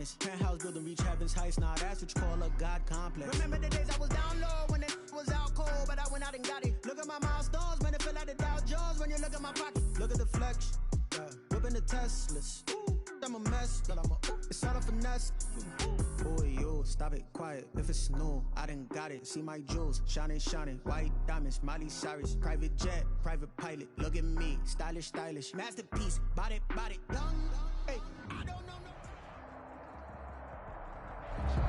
Penthouse building, reach heaven's heights. Nah, that's what you call a God complex. Remember the days I was down low when it was out cold, but I went out and got it. Look at my milestones, man, it feel like the Dow Jones when you look at my pocket. Look at the flex, whipping the Teslas. I'm a mess, but it's all a finesse. Boy, yo, stop it, quiet. If it's new, I done got it. See my jewels, shining, white diamonds, Miley Cyrus, private jet, private pilot. Look at me, stylish, masterpiece, body, young. Hey, I don't know.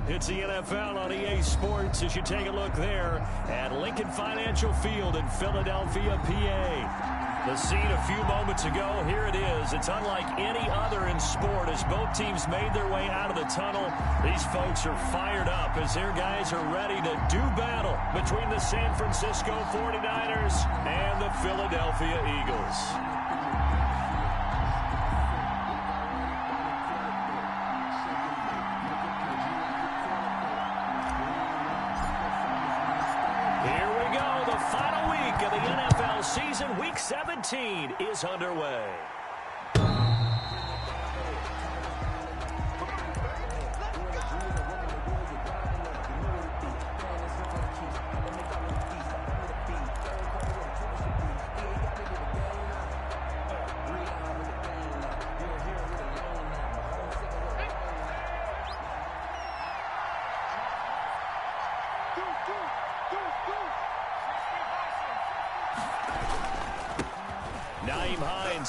It's the NFL on EA Sports as you take a look there at Lincoln Financial Field in Philadelphia, PA. The scene a few moments ago, here it is. It's unlike any other in sport as both teams made their way out of the tunnel. These folks are fired up as their guys are ready to do battle between the San Francisco 49ers and the Philadelphia Eagles. The NFL season, Week 17, is underway.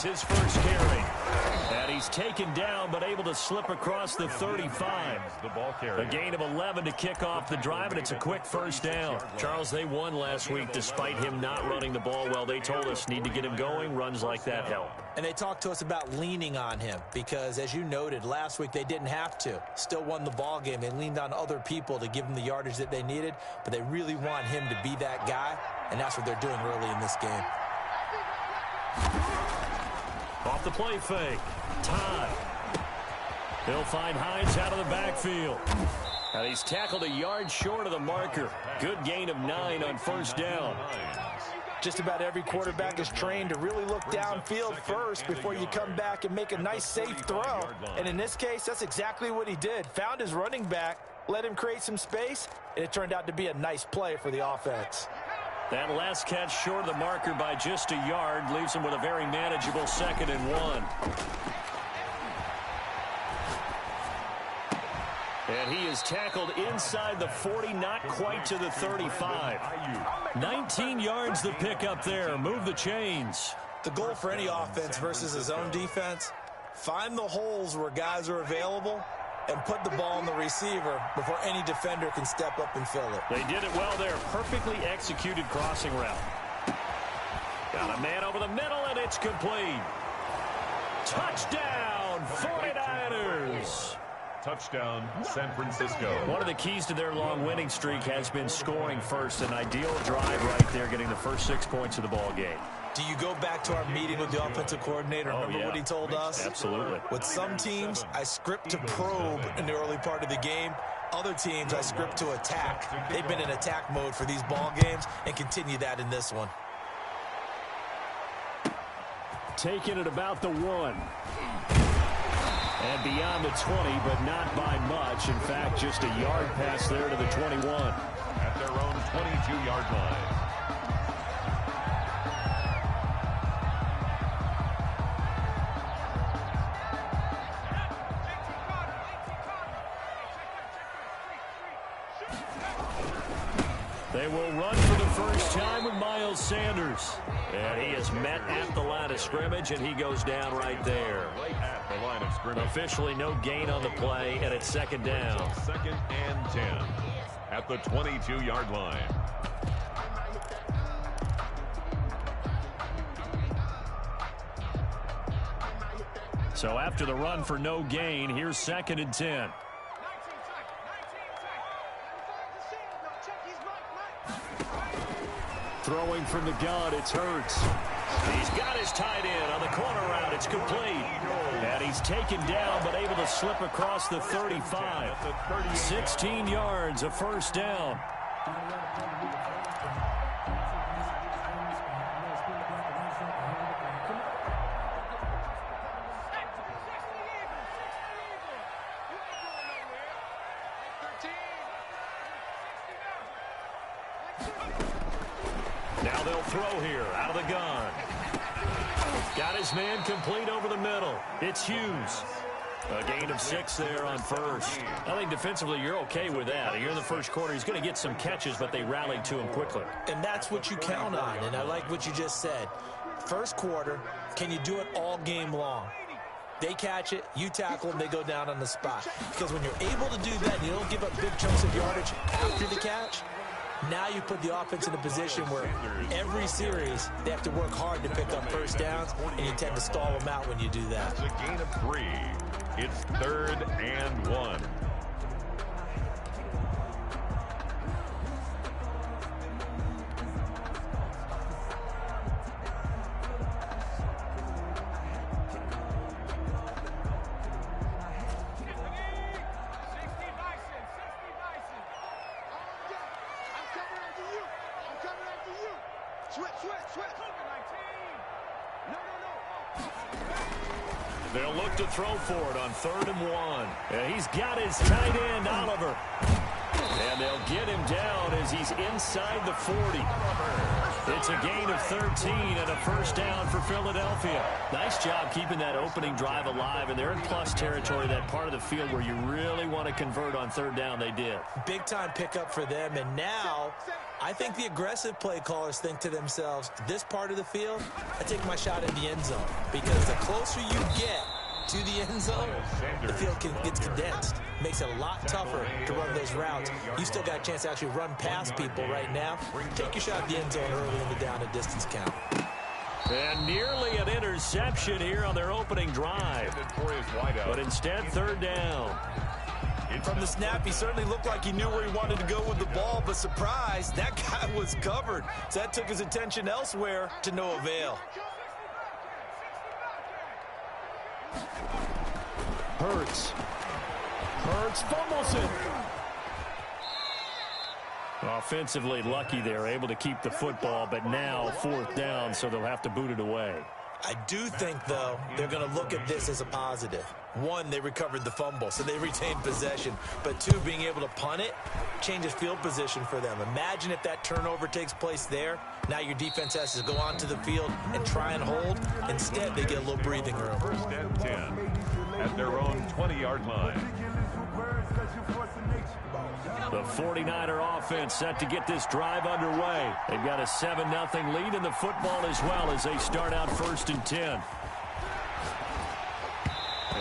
His first carry. And he's taken down but able to slip across the 35. A gain of 11 to kick off the drive, and it's a quick first down. Charles, they won last week despite him not running the ball well. They told us need to get him going. Runs like that help. And they talked to us about leaning on him because, as you noted, last week they didn't have to. Still won the ball game. They leaned on other people to give them the yardage that they needed, but they really want him to be that guy, and that's what they're doing early in this game. Off the play fake. Todd. He'll find Hines out of the backfield. And he's tackled a yard short of the marker. Good gain of 9 on first down. Just about every quarterback is trained to really look downfield first before you come back and make a nice, safe throw. And in this case, that's exactly what he did. Found his running back, let him create some space, and it turned out to be a nice play for the offense. That last catch short of the marker by just a yard leaves him with a very manageable 2nd and 1. And he is tackled inside the 40, not quite to the 35. 19 yards the pick up there. Move the chains. The goal for any offense versus his own defense, find the holes where guys are available and put the ball on the receiver before any defender can step up and fill it. They did it well there. Perfectly executed crossing route. Got a man over the middle, and it's complete. Touchdown, 49ers. Touchdown, San Francisco. One of the keys to their long winning streak has been scoring first. An ideal drive right there, getting the first 6 points of the ball game. Do you go back to our meeting with the offensive coordinator? Remember what he told us? Absolutely. With some teams, I script to probe in the early part of the game. Other teams, I script to attack. They've been in attack mode for these ball games and continue that in this one. Taking it about the 1. And beyond the 20, but not by much. In fact, just a yard pass there to the 21. At their own 22-yard line. They will run for the first time with Miles Sanders. And he is met at the line of scrimmage, and he goes down right there. Right at the line of scrimmage. Officially no gain on the play, and it's 2nd down. 2nd and 10 at the 22-yard line. So after the run for no gain, here's 2nd and 10. Throwing from the gun, it's Hurts. He's got his tight end on the corner route. It's complete. And he's taken down, but able to slip across the 35. 16 yards, a first down. Now they'll throw here out of the gun. Got his man complete over the middle. It's Hughes. A gain of 6 there on first. I think defensively you're okay with that. Here in the first quarter, he's going to get some catches, but they rallied to him quickly. And that's what you count on, and I like what you just said. First quarter, can you do it all game long? They catch it, you tackle them, they go down on the spot. Because when you're able to do that and you don't give up big chunks of yardage after the catch, now you put the offense in a position where every series they have to work hard to pick up first downs, and you tend to stall them out when you do that. It's a gain of 3. It's 3rd and 1. They'll look to throw for it on 3rd and 1. And he's got his tight end, Oliver. And they'll get him down as he's inside the 40. It's a gain of 13 and a first down for Philadelphia. Nice job keeping that opening drive alive, and they're in plus territory, that part of the field where you really want to convert on 3rd down. They did. Big-time pickup for them, and now I think the aggressive play callers think to themselves, this part of the field, I take my shot in the end zone, because the closer you get to the end zone, the field gets condensed. Makes it a lot tougher to run those routes. You still got a chance to actually run past people right now. Take your shot at the end zone early in the down and distance count. And nearly an interception here on their opening drive. But instead, 3rd down. From the snap, he certainly looked like he knew where he wanted to go with the ball, but surprise, that guy was covered. So that took his attention elsewhere to no avail. Hurts fumbles it. Offensively lucky they're able to keep the football, but now 4th down, so they'll have to boot it away. I do think, though, they're going to look at this as a positive. 1, they recovered the fumble, so they retained possession. But 2, being able to punt it changes field position for them. Imagine if that turnover takes place there. Now your defense has to go onto the field and try and hold. Instead, they get a little breathing room. 1st and 10 at their own 20-yard line. The 49er offense set to get this drive underway. They've got a 7-0 lead in the football as well as they start out 1st and 10.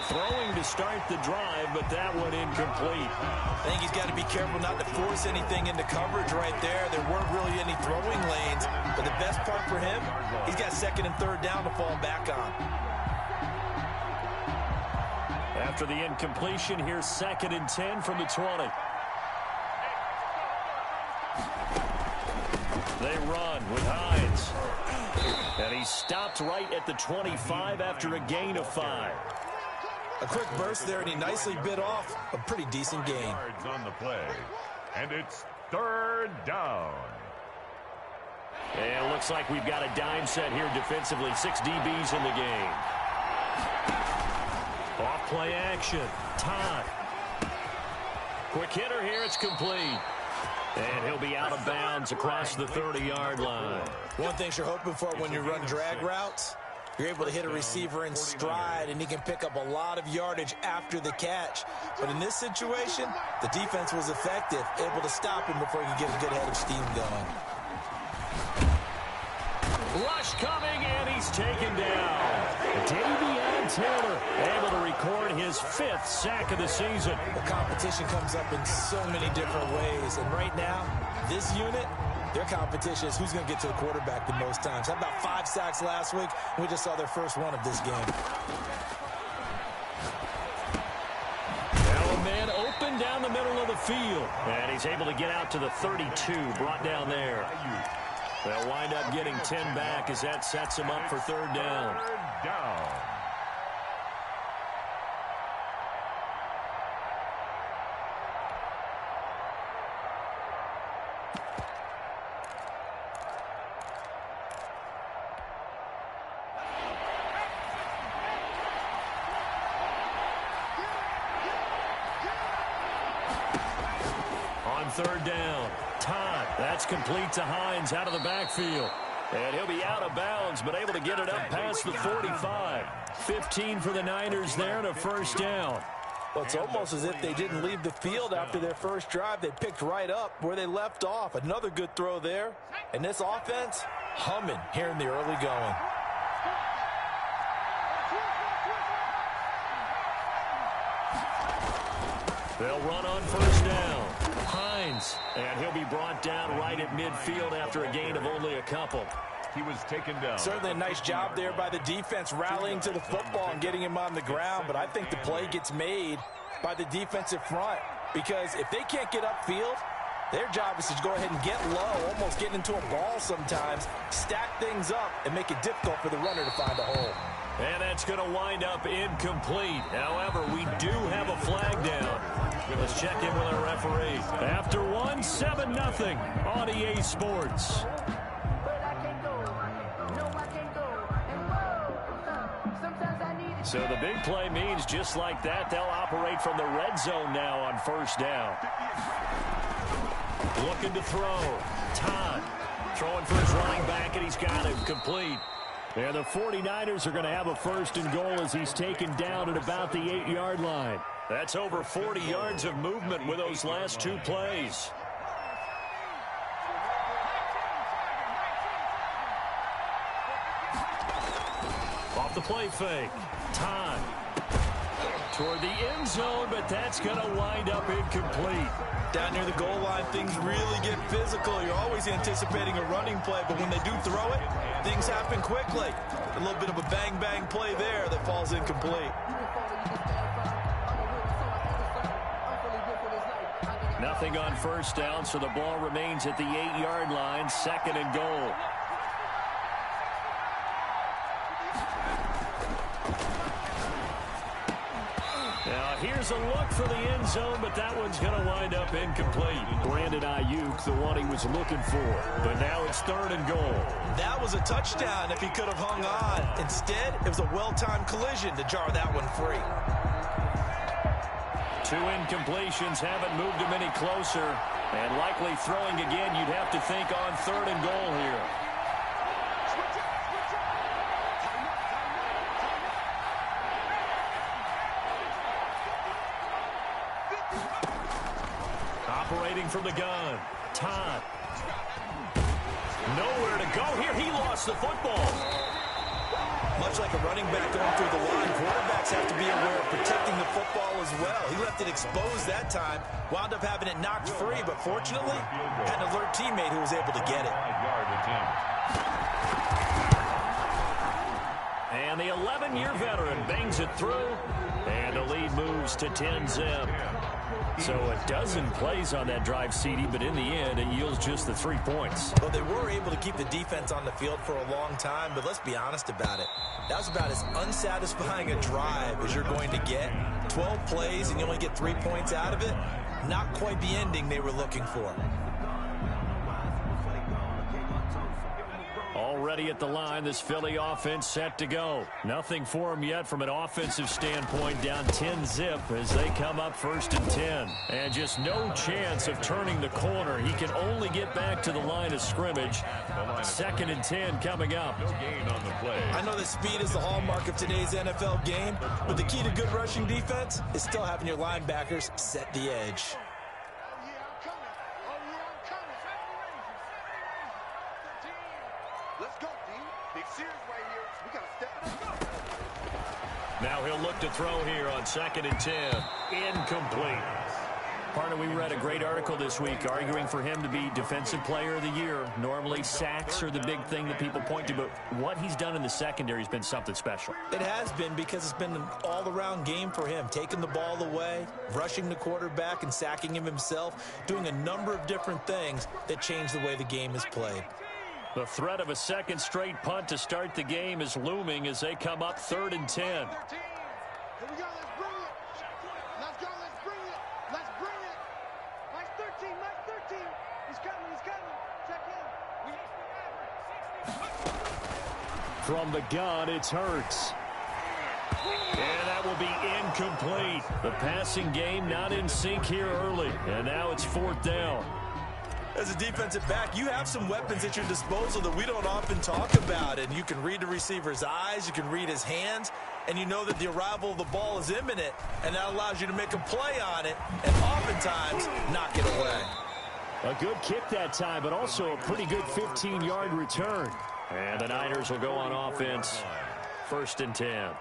Throwing to start the drive, but that one incomplete. I think he's got to be careful not to force anything into coverage right there. There weren't really any throwing lanes, but the best part for him, he's got 2nd and 3rd down to fall back on. After the incompletion, here's 2nd and 10 from the 20. They run with Hines. And he stopped right at the 25 after a gain of 5. A quick burst there, and he nicely bit off a pretty decent gain. On the play, and it's 3rd down. And it looks like we've got a dime set here defensively. 6 DBs in the game. Off play action. Todd. Quick hitter here. It's complete. And he'll be out of bounds across the 30-yard line. One thing you're hoping for when you run drag routes, you're able to hit a receiver in stride, and he can pick up a lot of yardage after the catch. But in this situation, the defense was effective, able to stop him before he could get a good head of steam going. Rush coming, and he's taken down. Davion Taylor able to record his 5th sack of the season. The competition comes up in so many different ways, and right now, this unit, their competition is who's going to get to the quarterback the most times. Had about 5 sacks last week. We just saw their first one of this game. Now a man open down the middle of the field. And he's able to get out to the 32, brought down there. They'll wind up getting 10 back as that sets him up for 3rd down. 3rd down. third down. Todd, that's complete to Hines out of the backfield. And he'll be out of bounds, but able to get it up past the 45. 15 for the Niners there and a first down. Well, it's almost as if they didn't leave the field after their first drive. They picked right up where they left off. Another good throw there. And this offense, humming here in the early going. They'll run on first down. Hines, and he'll be brought down right at midfield after a gain of only a couple. He was taken down. Certainly a nice job there by the defense rallying to the football and getting him on the ground, but I think the play gets made by the defensive front because if they can't get upfield, their job is to go ahead and get low, almost get into a ball sometimes, stack things up, and make it difficult for the runner to find a hole. And that's going to wind up incomplete. However, we do have a flag down. Let's check in with our referee. After one, 7-0 on EA Sports. So the big play means just like that, they'll operate from the red zone now on first down. Looking to throw. Todd throwing for his running back, and he's got him complete. And the 49ers are going to have a first and goal as he's taken down at about the 8-yard line. That's over 40 yards of movement with those last two plays. Off the play fake. Todd toward the end zone, but that's going to wind up incomplete. Down near the goal line, things really get physical. You're always anticipating a running play, but when they do throw it, things happen quickly. A little bit of a bang-bang play there that falls incomplete. Nothing on first down, so the ball remains at the 8-yard line, second and goal. Now, here's a look for the end zone, but that one's going to wind up incomplete. Brandon Ayuk, the one he was looking for. But now it's third and goal. That was a touchdown if he could have hung on. Instead, it was a well-timed collision to jar that one free. Two incompletions haven't moved him any closer. And likely throwing again, you'd have to think on third and goal here. Operating from the gun. Todd. Nowhere to go here. He lost the football. Much like a running back going through the line, quarterbacks have to be aware of protecting the football as well. He left it exposed that time, wound up having it knocked free, but fortunately, had an alert teammate who was able to get it. And the 11-year veteran bangs it through, and the lead moves to 10-zip. So a dozen plays on that drive, CD, but in the end, it yields just the 3 points. Well, they were able to keep the defense on the field for a long time, but let's be honest about it. That was about as unsatisfying a drive as you're going to get. 12 plays and you only get 3 points out of it. Not quite the ending they were looking for. Already at the line, this Philly offense set to go. Nothing for them yet from an offensive standpoint, down 10-zip as they come up first and 10. And just no chance of turning the corner. He can only get back to the line of scrimmage. Second and 10 coming up. I know that speed is the hallmark of today's NFL game, but the key to good rushing defense is still having your linebackers set the edge. Now he'll look to throw here on second and 10. Incomplete. Partner, we read a great article this week arguing for him to be Defensive Player of the Year. Normally, sacks are the big thing that people point to, but what he's done in the secondary has been something special. It has been because it's been an all-around game for him. Taking the ball away, rushing the quarterback, and sacking him himself, doing a number of different things that change the way the game is played. The threat of a second straight punt to start the game is looming as they come up third and 10. Here we go, let's bring it. Let's go, let's bring it. Let's bring it. Mike 13, Mike 13. He's coming, he's coming. Check in. From the gun, it's Hurts. And that will be incomplete. The passing game not in sync here early, and now it's 4th down. As a defensive back, you have some weapons at your disposal that we don't often talk about. And you can read the receiver's eyes, you can read his hands, and you know that the arrival of the ball is imminent, and that allows you to make a play on it and oftentimes knock it away. A good kick that time, but also a pretty good 15-yard return. And the Niners will go on offense. 1st and 10.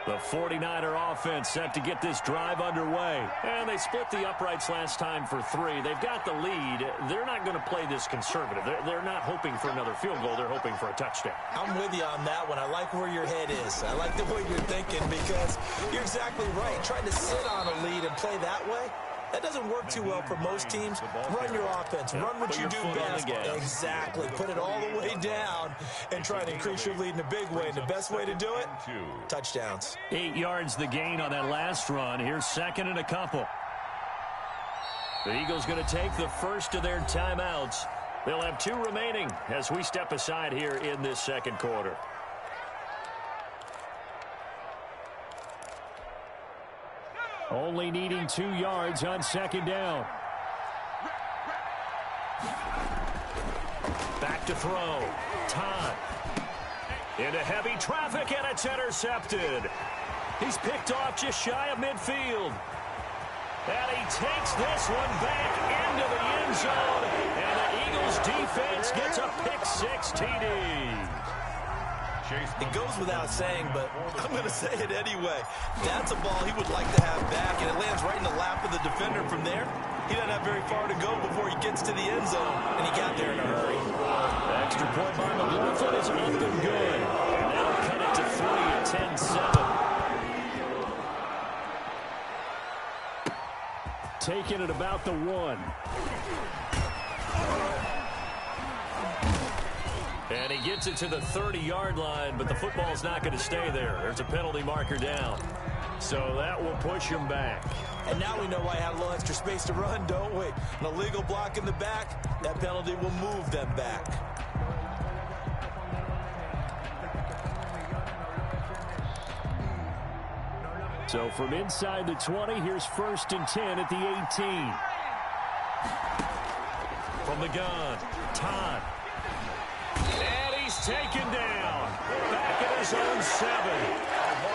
The 49er offense set to get this drive underway. And they split the uprights last time for 3. They've got the lead. They're not going to play this conservative. They're not hoping for another field goal. They're hoping for a touchdown. I'm with you on that one. I like where your head is. I like the way you're thinking because you're exactly right. Trying to sit on a lead and play that way, that doesn't work too well for most teams. Run your offense. Run what you do best. Exactly. Put it all the way down and try to increase your lead in a big way. And the best way to do it, touchdowns. 8 yards the gain on that last run. Here's 2nd and a couple. The Eagles going to take the first of their timeouts. They'll have 2 remaining as we step aside here in this 2nd quarter. Only needing 2 yards on 2nd down. Back to throw. Todd. Into heavy traffic, and it's intercepted. He's picked off just shy of midfield. And he takes this one back into the end zone. And the Eagles defense gets a pick-6 TD. It goes without saying, but I'm going to say it anyway. That's a ball he would like to have back, and it lands right in the lap of the defender from there. He doesn't have very far to go before he gets to the end zone, and he got there in a hurry. Extra point by McLaughlin is up and good. And now cut it to 3 at 10-7. Taking it about the 1. And he gets it to the 30-yard line, but the football's not going to stay there. There's a penalty marker down. So that will push him back. And now we know why he had a little extra space to run, don't we? An illegal block in the back, that penalty will move them back. So from inside the 20, here's 1st and 10 at the 18. From the gun, Todd. And he's taken down. Back at his own 7.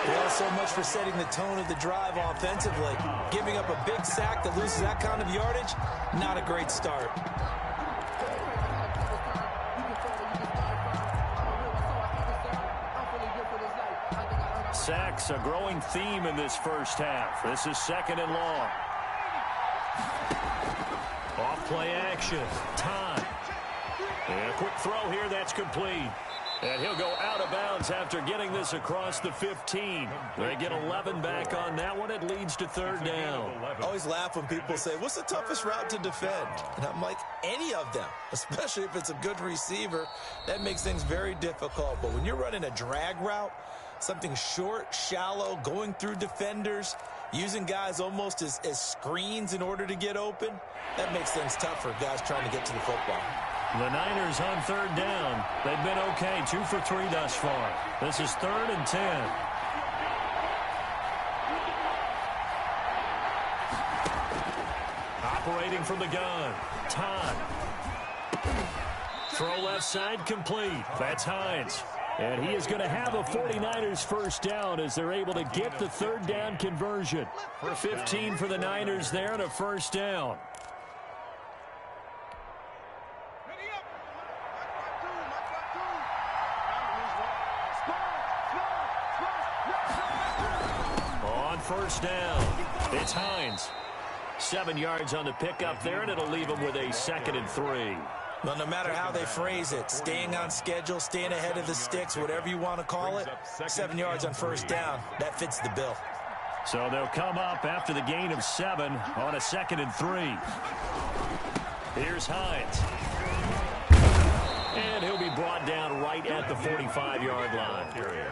Well, so much for setting the tone of the drive offensively. Giving up a big sack that loses that kind of yardage, not a great start. Sacks, a growing theme in this first half. This is 2nd and long. Off play action. Todd. And a quick throw here, that's complete. And he'll go out of bounds after getting this across the 15. They get 11 back on that one. It leads to 3rd down. I always laugh when people say, what's the toughest route to defend? And I'm like, any of them, especially if it's a good receiver. That makes things very difficult. But when you're running a drag route, something short, shallow, going through defenders, using guys almost as screens in order to get open, that makes things tough for guys trying to get to the football. The Niners on 3rd down. They've been okay, 2 for 3 thus far. This is 3rd and 10. Operating from the gun, Todd. Throw left side complete. That's Hines. And he is going to have a 49ers first down as they're able to get the 3rd down conversion. 15 for the Niners there and a first down. On first down, it's Hines. 7 yards on the pickup there, and it'll leave him with a 2nd and 3. Well, no matter how they phrase it, staying on schedule, staying ahead of the sticks, whatever you want to call it, 7 yards on first down, that fits the bill. So they'll come up after the gain of 7 on a 2nd and 3. Here's Hines. And he'll be brought down right at the 45-yard line.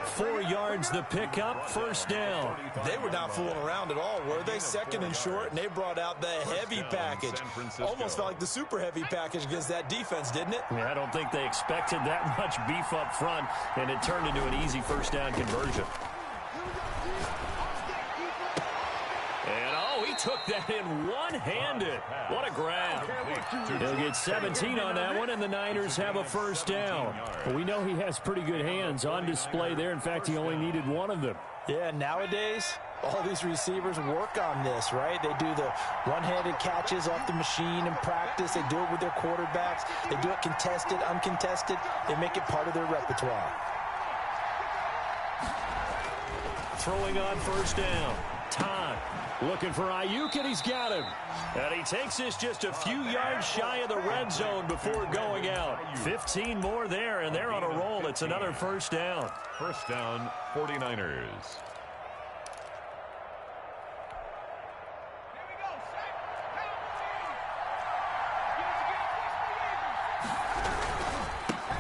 4 yards the pickup, first down. They were not fooling around at all, were they? Second and short, and they brought out the heavy package. Almost felt like the super heavy package against that defense, didn't it? Yeah, I don't think they expected that much beef up front, and it turned into an easy first down conversion. And, oh, he took that in one-handed. What a grab. He'll get 17 on that one, and the Niners have a first down. Well, we know he has pretty good hands on display there. In fact, he only needed one of them. Yeah, nowadays, all these receivers work on this, right? They do the one-handed catches off the machine in practice. They do it with their quarterbacks. They do it contested, uncontested. They make it part of their repertoire. Throwing on first down. Todd looking for Ayuk, and he's got him. And he takes this just a few yards shy of the red zone before going out. 15 more there, and they're on a roll. It's another first down. First down, 49ers.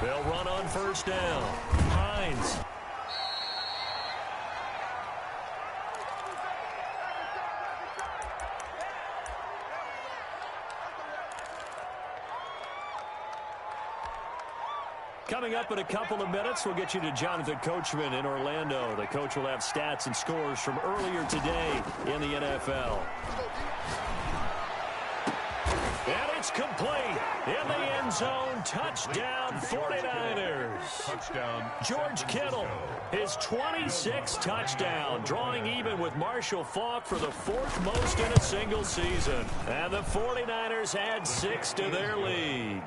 They'll run on first down. Hines. Coming up in a couple of minutes, we'll get you to Jonathan Coachman in Orlando. The coach will have stats and scores from earlier today in the NFL. And it's complete. In the end zone, touchdown 49ers. Touchdown. George Kittle, his 26th touchdown, drawing even with Marshall Faulk for the 4th most in a single season. And the 49ers add 6 to their lead.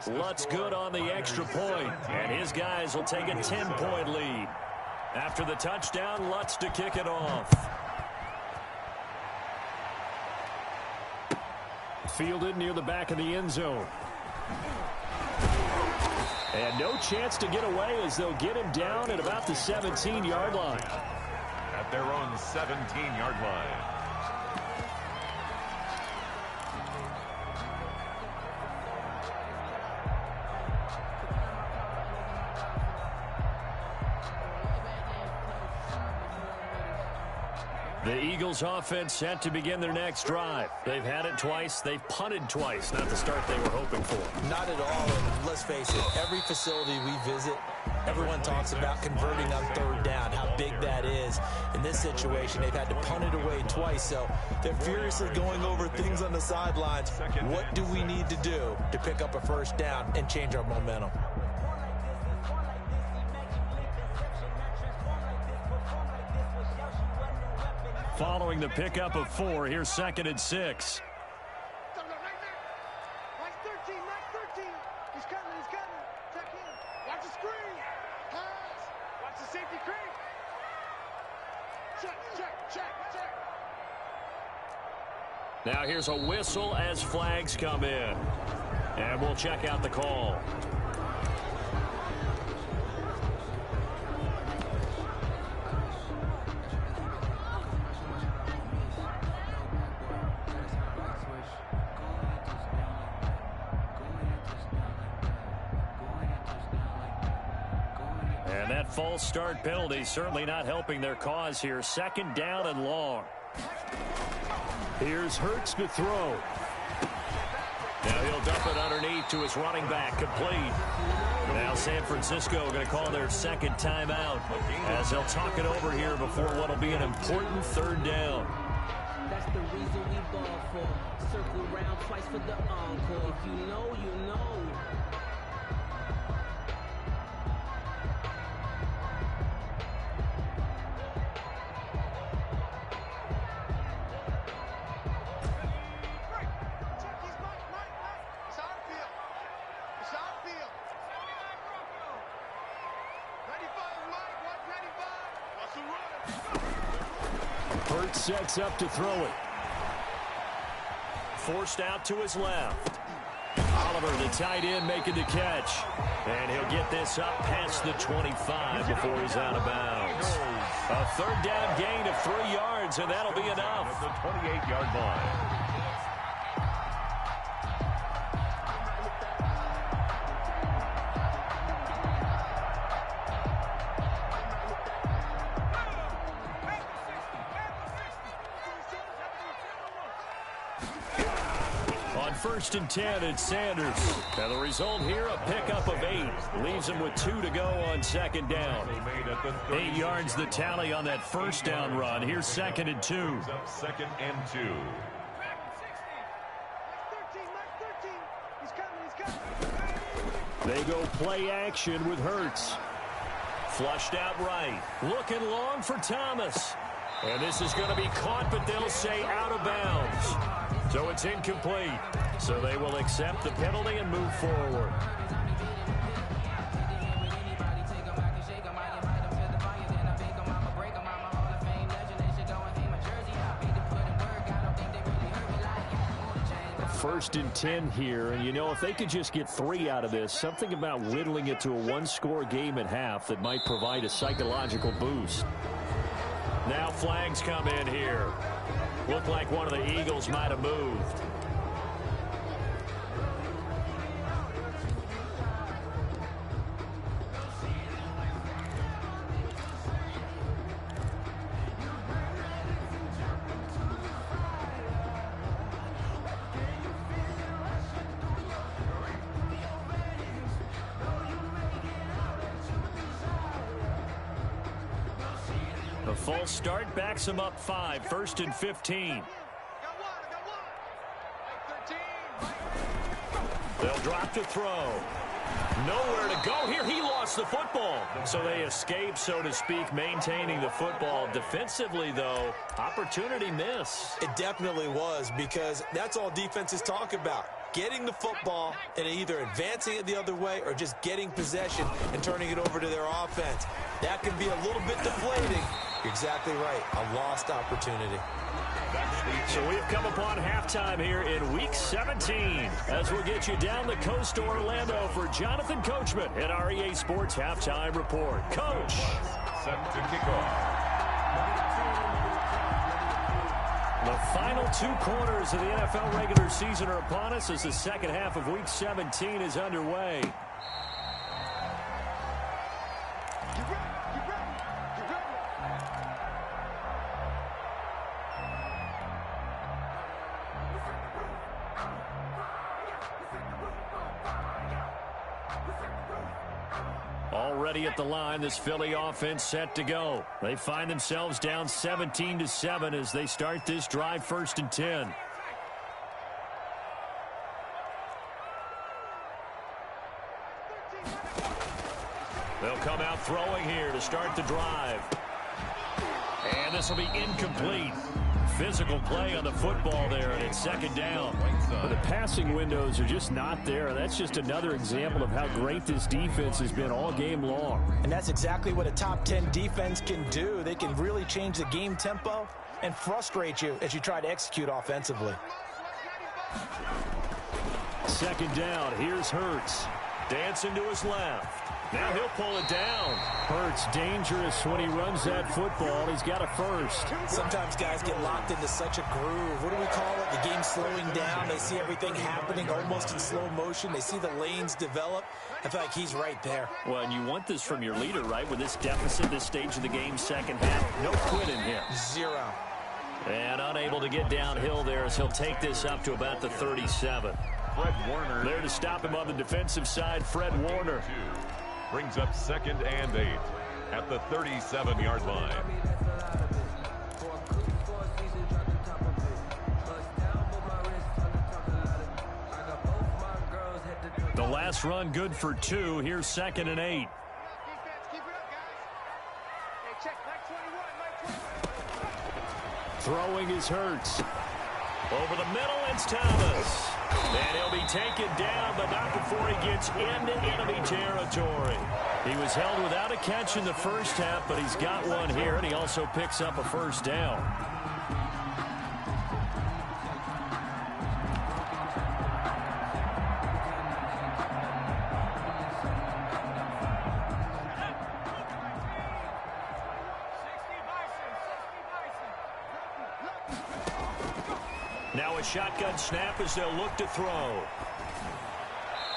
Lutz good on the extra point, and his guys will take a 10-point lead. After the touchdown, Lutz to kick it off. Fielded near the back of the end zone. And no chance to get away as they'll get him down at about the 17-yard line. At their own 17-yard line. The Eagles offense set to begin their next drive. They've had it twice. They've punted twice. Not the start they were hoping for. Not at all. And let's face it, every facility we visit, everyone talks about converting on third down, how big that is. In this situation, they've had to punt it away twice, so they're furiously going over things on the sidelines. What do we need to do to pick up a first down and change our momentum? Following the pickup of 4, here's 2nd and 6. Nice 13, nice 13. He's coming, he's coming. Check in. Watch the screen. Pass. Watch the safety creep. Check. Now here's a whistle as flags come in. And we'll check out the call. And that false start penalty certainly not helping their cause here. 2nd down and long. Here's Hurts to throw. Now he'll dump it underneath to his running back, complete. Now San Francisco going to call their 2nd timeout as they'll talk it over here before what will be an important 3rd down. That's the reason we ball for. Circle round twice for the encore. If you know, you know. Hurts sets up to throw it. Forced out to his left. Oliver, the tight end, making the catch. And he'll get this up past the 25 before he's out of bounds. A 3rd down gain of 3 yards, and that'll be enough. At the 28-yard line. first and 10. It's Sanders. And the result here, a pickup of 8. Leaves him with 2 to go on second down. 8 yards the tally on that first down run. Here's second and 2. Second and 2. They go play action with Hurts. Flushed out right. Looking long for Thomas. And this is going to be caught, but they'll say out of bounds. So it's incomplete. So they will accept the penalty and move forward. First and 10 here, and you know, if they could just get 3 out of this, something about whittling it to a one-score game at half that might provide a psychological boost. Now flags come in here. Looked like one of the Eagles might have moved. A false start backs him up 5. First and 15. They'll drop to throw. Nowhere to go here. He lost the football. So they escape, so to speak, maintaining the football. Defensively, though, opportunity miss. It definitely was, because that's all defenses talk about. Getting the football and either advancing it the other way or just getting possession and turning it over to their offense. That can be a little bit deflating. You're exactly right. A lost opportunity. So we've come upon halftime here in Week 17 as we'll get you down the coast to Orlando for Jonathan Coachman at our EA Sports Halftime Report. Coach. Set to kick off. The final 2 quarters of the NFL regular season are upon us as the second half of Week 17 is underway. Already at the line, this Philly offense set to go. They find themselves down 17-7 as they start this drive, first and 10. They'll come out throwing here to start the drive. And this will be incomplete. Physical play on the football there, and it's second down. But the passing windows are just not there. That's just another example of how great this defense has been all game long. And that's exactly what a top 10 defense can do. They can really change the game tempo and frustrate you as you try to execute offensively. Second down. Here's Hurts. Dancing to his left. Now he'll pull it down. Hurts dangerous when he runs that football. He's got a first. Sometimes guys get locked into such a groove. What do we call it? The game's slowing down. They see everything happening almost in slow motion. They see the lanes develop. I feel like he's right there. Well, and you want this from your leader, right? With this deficit, this stage of the game, second half, no quit in him. 0. And unable to get downhill there as he'll take this up to about the 37. Fred Warner. There to stop him on the defensive side, Fred Warner. Brings up second and 8 at the 37-yard line. The last run good for 2. Here's second and 8. Throwing is Hurts. Over the middle, it's Thomas. And he'll be taken down, but not before he gets into enemy territory. He was held without a catch in the first half, but he's got one here, and he also picks up a first down. Now a shotgun snap as they'll look to throw.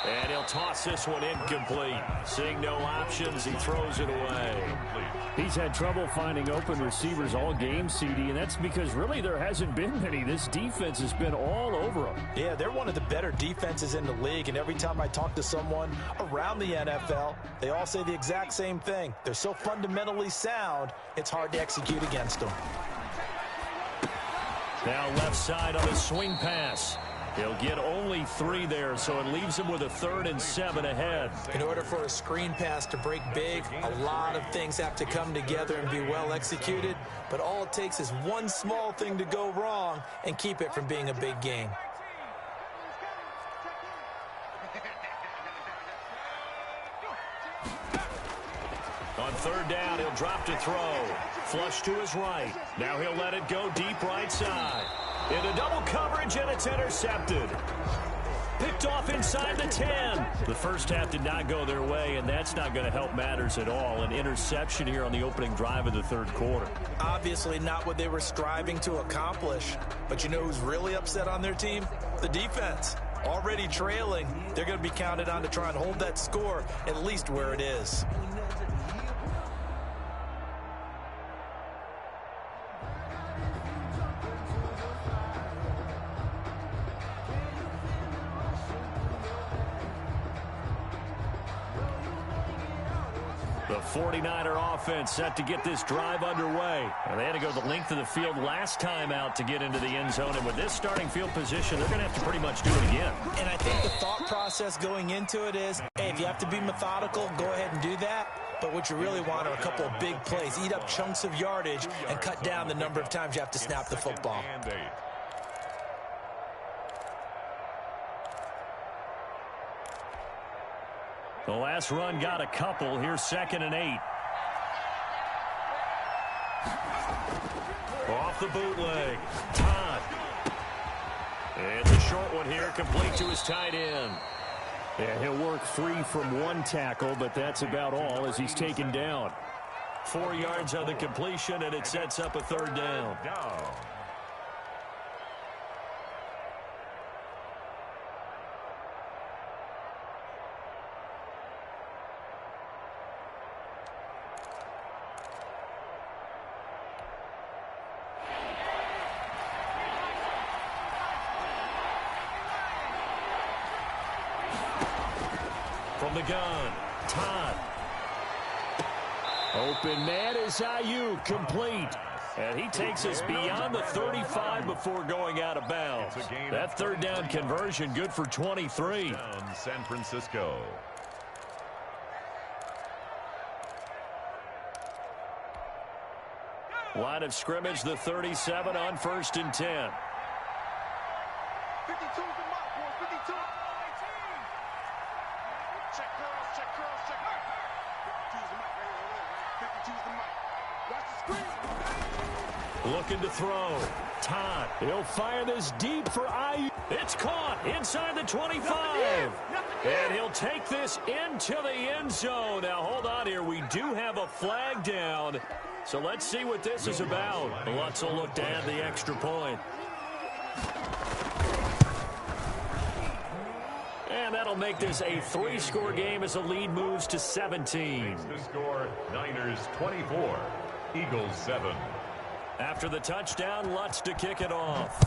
And he'll toss this one incomplete. Seeing no options, he throws it away. He's had trouble finding open receivers all game, CD, and that's because really there hasn't been many. This defense has been all over him. Yeah, they're one of the better defenses in the league, and every time I talk to someone around the NFL, they all say the exact same thing. They're so fundamentally sound, it's hard to execute against them. Now left side on the swing pass. He'll get only 3 there, so it leaves him with a 3rd and 7 ahead. In order for a screen pass to break big, a lot of things have to come together and be well executed, but all it takes is one small thing to go wrong and keep it from being a big gain. On 3rd down, he'll drop to throw. Flush to his right. Now he'll let it go deep right side. Into double coverage, and it's intercepted. Picked off inside the 10. The first half did not go their way, and that's not going to help matters at all. An interception here on the opening drive of the 3rd quarter. Obviously not what they were striving to accomplish. But you know who's really upset on their team? The defense. Already trailing, they're going to be counted on to try and hold that score at least where it is. The 49er offense set to get this drive underway. And they had to go the length of the field last time out to get into the end zone. And with this starting field position, they're going to have to pretty much do it again. And I think the thought process going into it is, hey, if you have to be methodical, go ahead and do that. But what you really want are a couple of big plays. Eat up chunks of yardage and cut down the number of times you have to snap the football. The last run got a couple. Here's 2nd and 8. Off the bootleg. Todd. It's a short one here, complete to his tight end. Yeah, he'll work free from 1 tackle, but that's about all as he's taken down. 4 yards on the completion, and it sets up a 3rd down. From the gun, Todd. Open man is Ayuk, complete. And he takes us beyond the 35 before going out of bounds. That 3rd down conversion good for 23. San Francisco. Line of scrimmage, the 37 on 1st and 10. 52 is the mark, boys. 52. Check girls, check girls, check girls. 52 is the mark right here. 52 is the mark. Watch the screen. Looking to throw. Todd. He'll fire this deep for Ayuk. It's caught inside the 25. And he'll take this into the end zone. Now, hold on here. We do have a flag down. So let's see what this is about. Lutz will look to add the extra point. And that'll make this a 3-score game as the lead moves to 17. The score, Niners 24, Eagles 7. After the touchdown, Lutz to kick it off.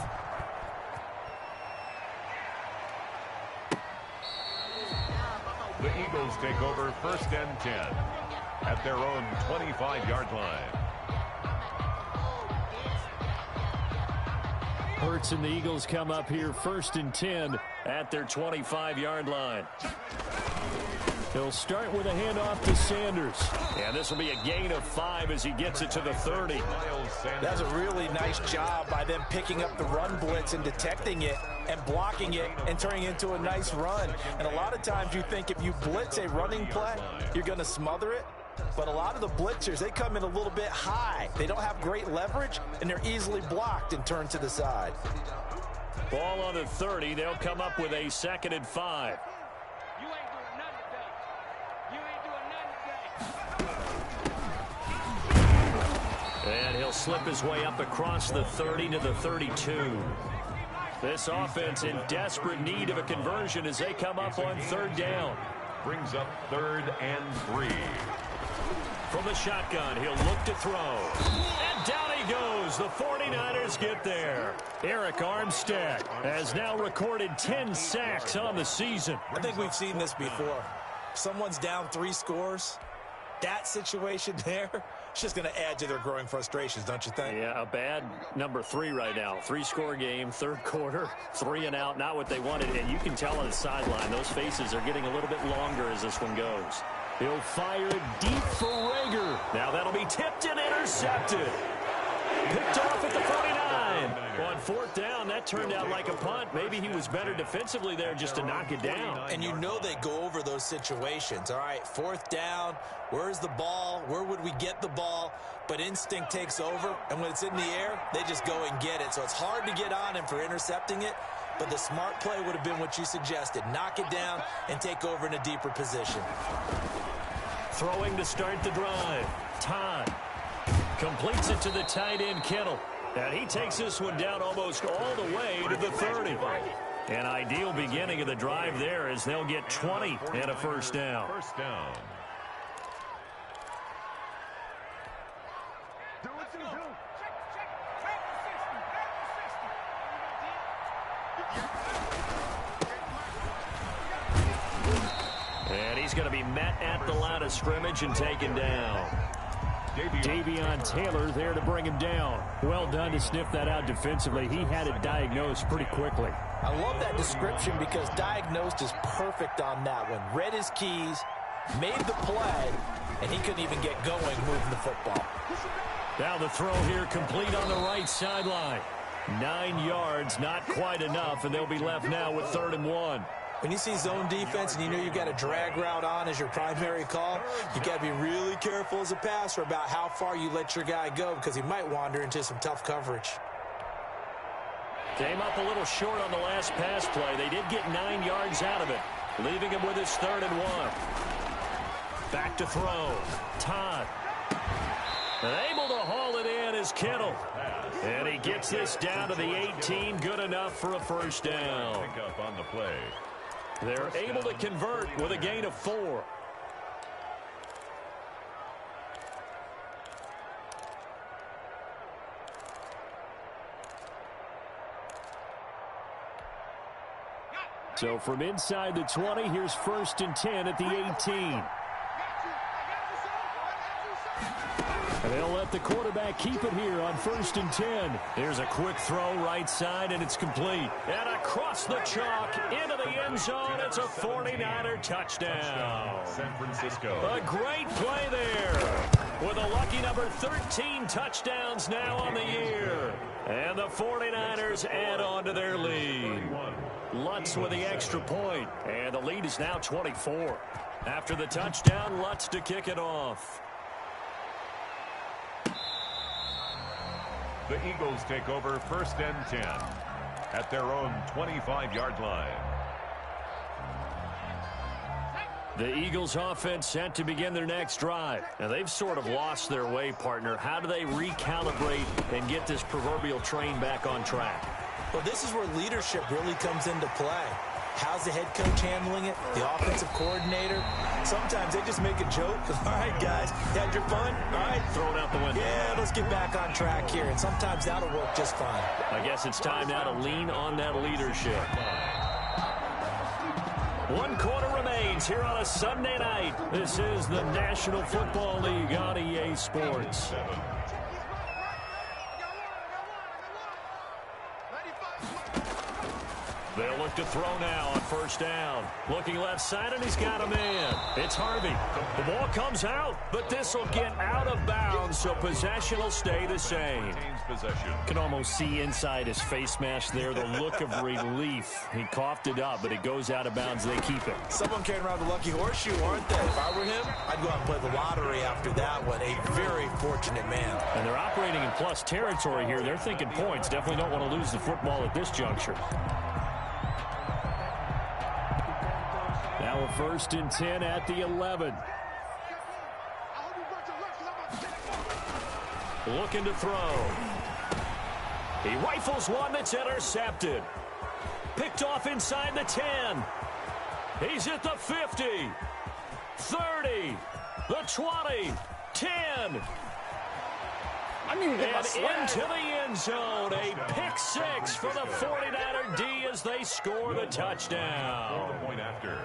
The Eagles take over 1st and 10 at their own 25-yard line. Hurts and the Eagles come up here 1st and 10 at their 25-yard line. He'll start with a handoff to Sanders. And this will be a gain of 5 as he gets it to the 30. That's a really nice job by them picking up the run blitz and detecting it and blocking it and turning it into a nice run. And a lot of times you think if you blitz a running play, you're going to smother it. But a lot of the blitzers, they come in a little bit high. They don't have great leverage, and they're easily blocked and turned to the side. Ball on the 30. They'll come up with a 2nd and 5. You ain't doing nothing today. You ain't doing nothing today. And he'll slip his way up across the 30 to the 32. This offense in desperate need of a conversion as they come up on third down. Brings up 3rd and 3. From the shotgun, he'll look to throw. And down he goes. The 49ers get there. Arik Armstead has now recorded 10 sacks on the season. I think we've seen this before. Someone's down 3 scores. That situation there, it's just going to add to their growing frustrations, don't you think? Yeah, a bad number 3 right now. 3-score game, third quarter, 3 and out, not what they wanted. And you can tell on the sideline, those faces are getting a little bit longer as this one goes. He'll fire it deep for Reagor. Now that'll be tipped and intercepted. Picked off at the 49. On 4th down, that turned out like a punt. Maybe he was better defensively there just to knock it down. And you know they go over those situations. All right, 4th down, where's the ball? Where would we get the ball? But instinct takes over, and when it's in the air, they just go and get it. So it's hard to get on him for intercepting it, but the smart play would have been what you suggested. Knock it down and take over in a deeper position. Throwing to start the drive. Todd completes it to the tight end, Kittle. And he takes this one down almost all the way to the 30. An ideal beginning of the drive there as they'll get 20 and a first down. First down. And he's going to be met at the line of scrimmage and taken down. Davion Taylor there to bring him down. Well done to sniff that out defensively. He had it diagnosed pretty quickly. I love that description because diagnosed is perfect on that one. Read his keys, made the play, and he couldn't even get going moving the football. Now the throw here complete on the right sideline. 9 yards, not quite enough, and they'll be left now with 3rd and 1. When you see zone defense and you know you've got a drag route on as your primary call, you got to be really careful as a passer about how far you let your guy go because he might wander into some tough coverage. Came up a little short on the last pass play. They did get 9 yards out of it, leaving him with his 3rd and 1. Back to throw. Todd. And able to haul it in is Kittle. And he gets this down to the 18. Good enough for a first down. Pick up on the play. They're able to convert with a gain of 4. So from inside the 20, here's 1st and 10 at the 18. And they'll let the quarterback keep it here on 1st and 10. Here's a quick throw right side, and it's complete. And across the chalk into the end zone. It's a 49er touchdown. San Francisco. A great play there with a lucky number 13 touchdowns now on the year. And the 49ers add on to their lead. Lutz with the extra point, and the lead is now 24. After the touchdown, Lutz to kick it off. The Eagles take over 1st and 10 at their own 25-yard line. The Eagles offense set to begin their next drive. Now they've sort of lost their way, partner. How do they recalibrate and get this proverbial train back on track? Well, this is where leadership really comes into play. How's the head coach handling it? The offensive coordinator? Sometimes they just make a joke. All right, guys, you had your fun? All right. Throw it out the window. Yeah, let's get back on track here. And sometimes that'll work just fine. I guess it's time now to lean on that leadership. 1 quarter remains here on a Sunday night. This is the National Football League on EA Sports. They'll look to throw now on 1st down. Looking left side, and he's got a man. It's Harvey. The ball comes out, but this will get out of bounds, so possession will stay the same. Possession. Can almost see inside his face mask there, the look of relief. He coughed it up, but it goes out of bounds. They keep it. Someone carrying around the lucky horseshoe, aren't they? If I were him, I'd go out and play the lottery after that one. A very fortunate man. And they're operating in plus territory here. They're thinking points. Definitely don't want to lose the football at this juncture. Now a 1st and 10 at the 11. Looking to throw. He rifles one that's intercepted. Picked off inside the 10. He's at the 50, 30, the 20, 10. And into the end zone. A pick six for the 49er D as they score the touchdown. Point after.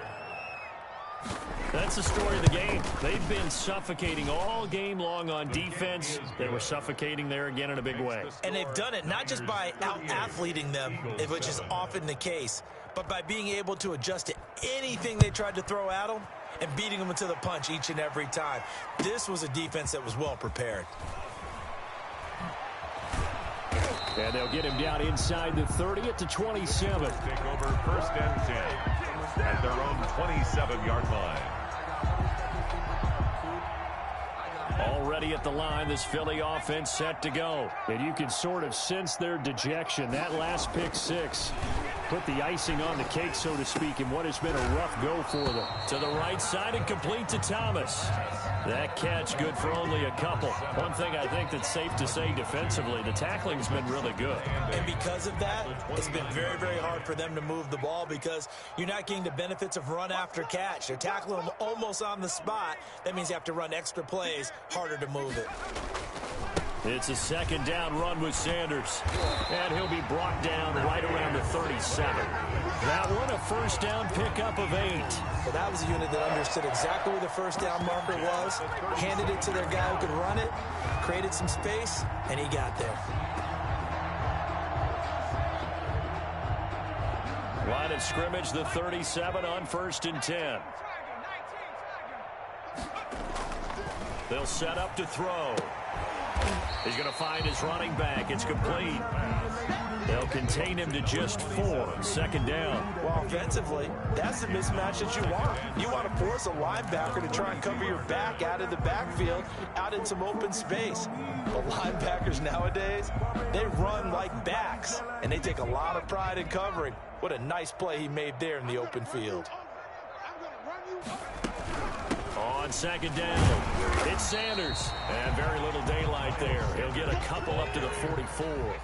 That's the story of the game. They've been suffocating all game long on defense. They were suffocating there again in a big way. And they've done it not just by out-athleting them, which is often the case, but by being able to adjust to anything they tried to throw at them and beating them to the punch each and every time. This was a defense that was well prepared. And they'll get him down inside the 30 at the 27. Take over first and 10 at their own 27-yard line. Already at the line, this Philly offense set to go. And you can sort of sense their dejection. That last pick six put the icing on the cake, so to speak, in what has been a rough go for them. To the right side and complete to Thomas. That catch good for only a couple. One thing I think that's safe to say defensively, the tackling's been really good. And because of that, it's been very, very hard for them to move the ball because you're not getting the benefits of run after catch. They're tackling them almost on the spot. That means you have to run extra plays, harder to move it. It's a second down run with Sanders. And he'll be brought down right around the 37. That one a first down pickup of 8. Well, that was a unit that understood exactly where the first down marker was, handed it to their guy who could run it, created some space, and he got there. Line of scrimmage, the 37 on first and 10. They'll set up to throw. He's going to find his running back. It's complete. They'll contain him to just 4. Second down. Well, offensively, that's the mismatch that you want. You want to force a linebacker to try and cover your back out of the backfield, out in some open space. But linebackers nowadays, they run like backs, and they take a lot of pride in covering. What a nice play he made there in the open field. On second down, it's Sanders. And very little daylight there. He'll get a couple up to the 44.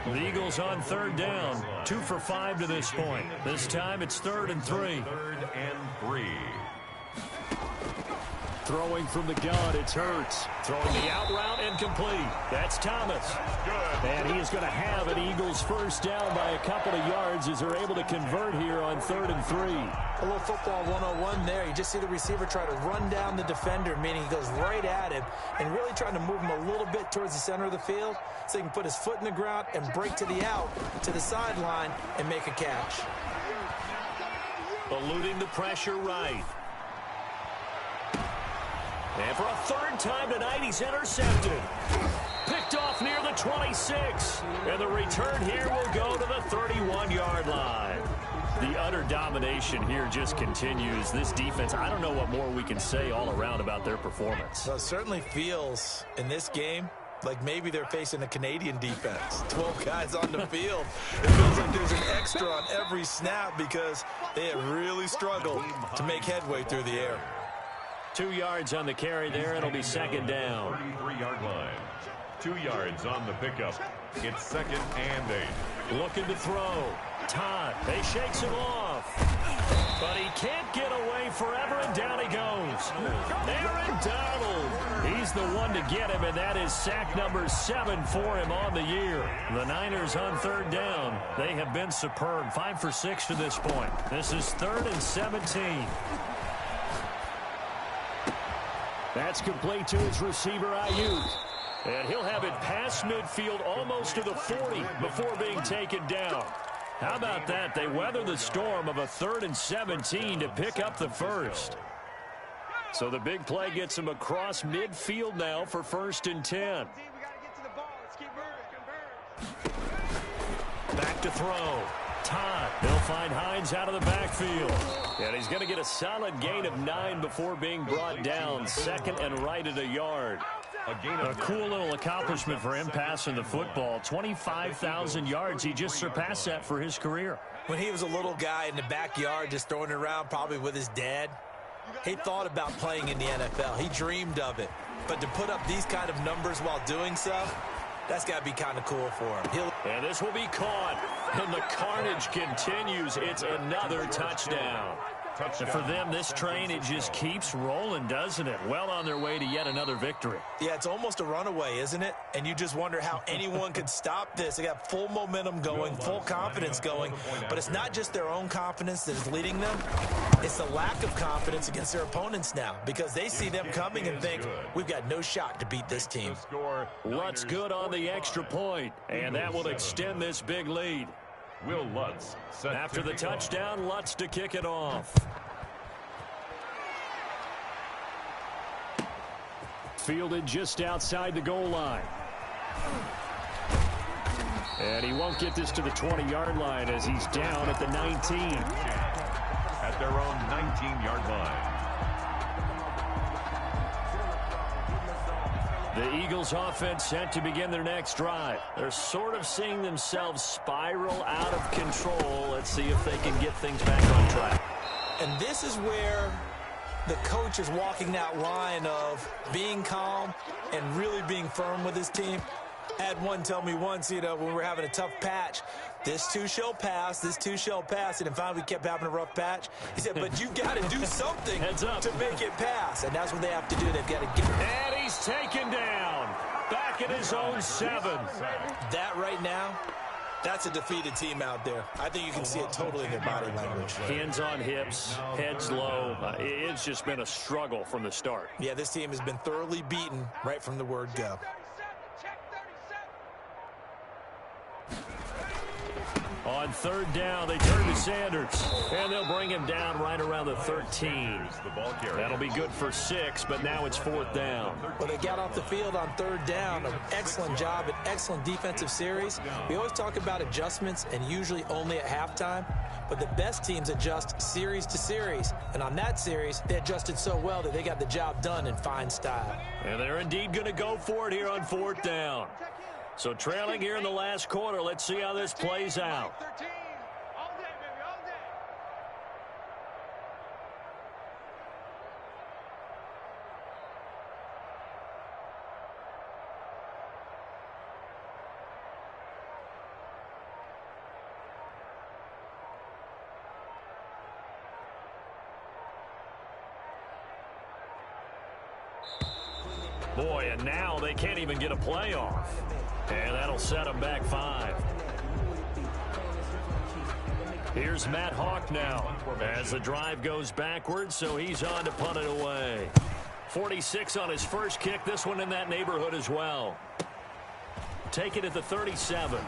The Eagles on third down. 2 for 5 to this point. This time it's 3rd and 3. 3rd and 3. Throwing from the gun, it's Hurts. Throwing the out route and complete. That's Thomas. And he is going to have an Eagles first down by a couple of yards as they're able to convert here on 3rd and 3. A little football 101 there. You just see the receiver try to run down the defender, meaning he goes right at him and really trying to move him a little bit towards the center of the field so he can put his foot in the ground and break to the out, to the sideline, and make a catch. Eluding the pressure right. And for a third time tonight, he's intercepted. Picked off near the 26. And the return here will go to the 31-yard line. The utter domination here just continues. This defense, I don't know what more we can say all around about their performance. Well, it certainly feels in this game like maybe they're facing a Canadian defense. 12 guys on the field. It feels like there's an extra on every snap because they have really struggled to make headway through the air. 2 yards on the carry there. It'll be second down. 33-yard line. 2 yards on the pickup. It's 2nd and 8. Looking to throw. Todd. He shakes him off. But he can't get away forever, and down he goes. Aaron Donald. He's the one to get him, and that is sack number 7 for him on the year. The Niners on third down. They have been superb. 5 for 6 to this point. This is 3rd and 17. That's complete to his receiver, Ayuk. And he'll have it past midfield almost to the 40 before being taken down. How about that? They weather the storm of a 3rd and 17 to pick up the first. So the big play gets him across midfield now for 1st and 10. Back to throw. Todd. They'll find Hines out of the backfield. And he's going to get a solid gain of 9 before being brought down. 2nd and right at a yard. A cool little accomplishment for him passing the football. 25,000 yards. He just surpassed that for his career. When he was a little guy in the backyard just throwing it around probably with his dad, he thought about playing in the NFL. He dreamed of it. But to put up these kind of numbers while doing so, that's got to be kind of cool for him. And this will be caught. And the carnage continues. It's another touchdown. And for them, this train, it just keeps rolling, doesn't it? Well on their way to yet another victory. Yeah, it's almost a runaway, isn't it? And you just wonder how anyone could stop this. They got full momentum going, full confidence going. But it's not just their own confidence that is leading them. It's the lack of confidence against their opponents now because they see them coming and think, we've got no shot to beat this team. Lutz good on the extra point, and that will extend this big lead. Will Lutz after the touchdown, Lutz to kick it off. Fielded just outside the goal line. And he won't get this to the 20-yard line as he's down at the 19. At their own 19-yard line. The Eagles offense set to begin their next drive. They're sort of seeing themselves spiral out of control. Let's see if they can get things back on track. And this is where the coach is walking that line of being calm and really being firm with his team. I had one tell me once, when we were having a tough patch, this too shall pass, this too shall pass. And finally we kept having a rough patch. He said, but you got to do something to make it pass. And that's what they have to do. They've got to get it. And he's taken down. Back at his own 7. That right now, that's a defeated team out there. I think you can see it totally in their body language. Hands on hips, heads low. It's just been a struggle from the start. Yeah, this team has been thoroughly beaten right from the word go. On third down, they turn to Sanders, and they'll bring him down right around the 13. That'll be good for 6, but now it's 4th down. Well, they got off the field on 3rd down. An excellent job, an excellent defensive series. We always talk about adjustments, and usually only at halftime. But the best teams adjust series to series. And on that series, they adjusted so well that they got the job done in fine style. And they're indeed going to go for it here on 4th down. So trailing here in the last quarter, let's see how this plays out. Boy, and now they can't even get a playoff. And that'll set them back 5. Here's Matt Hawk now as the drive goes backwards, so he's on to punt it away. 46 on his first kick, this one in that neighborhood as well. Take it at the 37.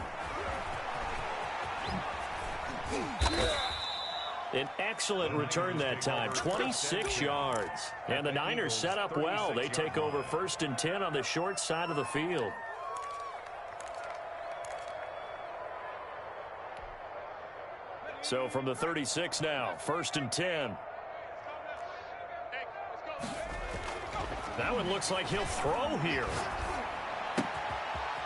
An excellent return that time, 26 yards. And the Niners set up well. They take over 1st and 10 on the short side of the field. So from the 36 now, 1st and 10. That one looks like he'll throw here.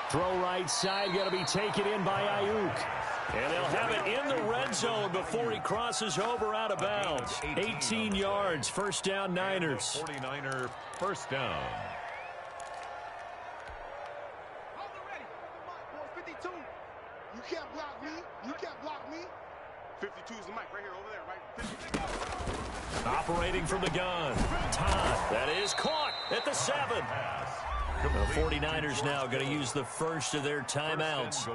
Throw right side, got to be taken in by Ayuk. And they'll have it in the red zone before he crosses over out of bounds. 18 yards, 1st down Niners. 49er, 1st down. 52. You can't block me. You can't block me. 52 is the mic right here, over there, right? 52. Operating from the gun. Todd, that is caught at the 7. The 49ers now going to use the first of their timeouts.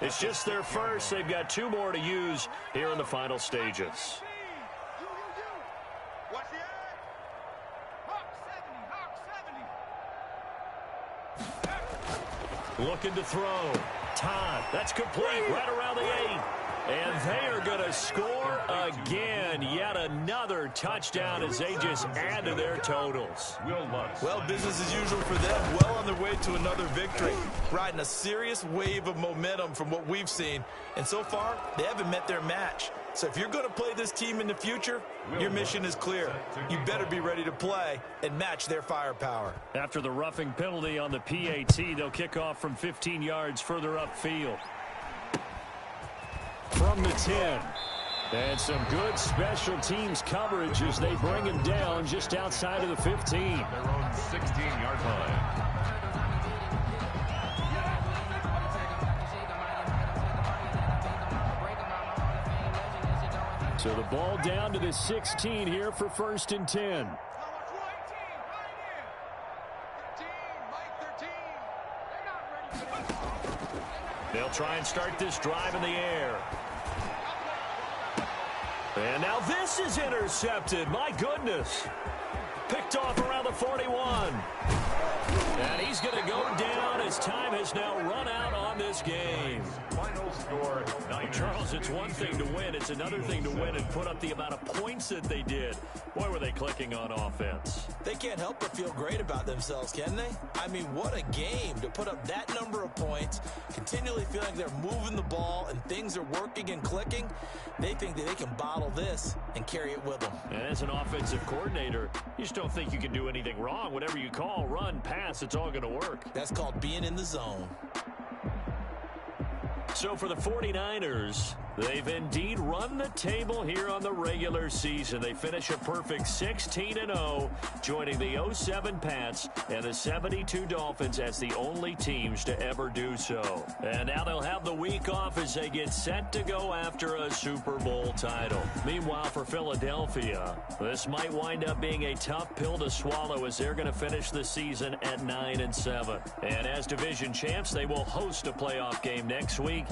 It's just their first. They've got 2 more to use here in the final stages. Watch the eye. Hawk 70. Looking to throw. Todd, that's complete right around the 8. And they are going to score again. Yet another touchdown as they just add to their totals. Well, business as usual for them. Well on their way to another victory. Riding a serious wave of momentum from what we've seen. And so far, they haven't met their match. So if you're going to play this team in the future, your mission is clear. You better be ready to play and match their firepower. After the roughing penalty on the PAT, they'll kick off from 15 yards further upfield. From the 10. And some good special teams coverage as they bring him down just outside of the 15. Their own 16-yard line. So the ball down to the 16 here for 1st and 10. They'll try and start this drive in the air. And now this is intercepted. My goodness. Picked off around the 41. And he's going to go down as time has now run out on this game. Final score, Charles, it's one thing to win. It's another thing to win and put up the amount of points that they did. Boy, were they clicking on offense. They can't help but feel great about themselves, can they? I mean, what a game to put up that number of points, continually feeling they're moving the ball and things are working and clicking. They think that they can bottle this and carry it with them. And as an offensive coordinator, you just don't think you can do anything wrong. Whatever you call, run, pass, it's all going to work. That's called being in the zone. So for the 49ers, they've indeed run the table here on the regular season. They finish a perfect 16-0, joining the 07 Pats and the 72 Dolphins as the only teams to ever do so. And now they'll have the week off as they get set to go after a Super Bowl title. Meanwhile, for Philadelphia, this might wind up being a tough pill to swallow as they're going to finish the season at 9-7. And as division champs, they will host a playoff game next week.